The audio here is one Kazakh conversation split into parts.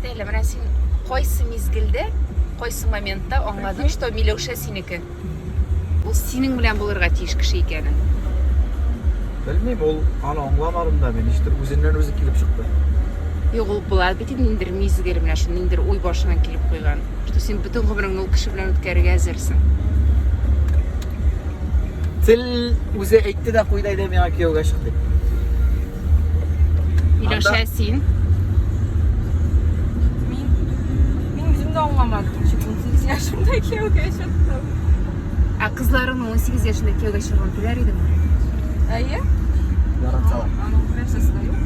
Әлі мына сен қойсы мезгілде, қойсы моментта аңладың, что Милеуша сенікі. Ол сенің білән болырға тиіш кіші екенін. Білмеймін, ол аны аңламадым да, мен іштір өзінен өзі келіп шықты. Yok ол болады бетін нендір мезгілі мына шу, нендір ой башынан келіп қойған. Что сен бүтін ғұмырың ол кіші білән өткеріге әзірсің. Тіл өзі әйтті да қойдай да меңа күйеуге шықты. Милеуша сен? Мен өзімді аңламадым. 18 yaşımda kuyovga chiqdim. Qizlaring 18 yaşında kuyovga chiqqan kelar edimi? Ayi? Yaratsalar. Anam kurashasida yo'q.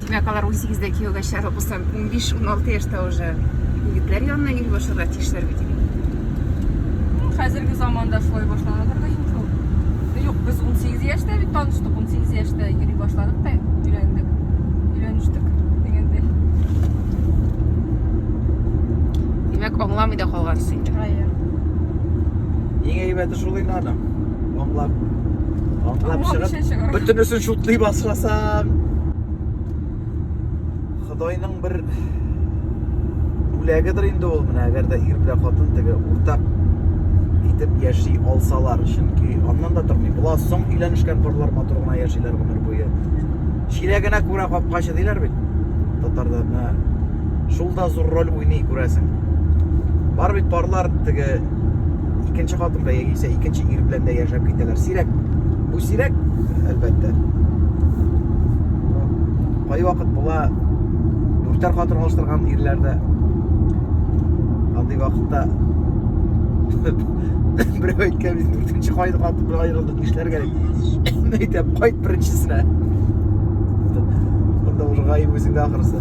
Demak, ular 18 da kuyovga chiqib bo'lsa, 15-16 yoshda уже yigitlar yonidan yurib boshqa tishlar bitadi. Hozirgi zamonda shulay boshlanadi-da endi. Yo'q, biz 18 yoshda bir tanishdik, 18 yoshda yuriy boshladik-da, uylandik. Uylanishdik degandek. Demak, аңламай да қалғансың. Ayi. Ең әйбәті шулайын адам. Аңлап Аңлап шығып, бүтінісін шутлай басқасам. Құдайның бір бүләгідір енді ол мына, әгерде ир білән қатын тігі ортақ етіп яши алсалар. Чөнки аннан да тұрмай. Бұлар соң үйленішкен қорлар матұрғына яшилар ғұмыр бойы. Ширәгенә күрә қапқашы дейлер бит. Татарда мына шулда зур роль уйный күрәсең. Бар бит барлар тігі икенче хатын бәйге килсә, икенче ир белән дә яшәп китәләр. Сирәк. Бу сирәк, әлбәттә. Кай вакыт була дүртәр хатын алыштырган ирләрдә андый вакытта берәү әйткән бит, дүртенче хатын белән аерылды, нишләргә дип. Әйтәм, кайт беренчесенә. Монда уже гаип үзеңдә ахырсы.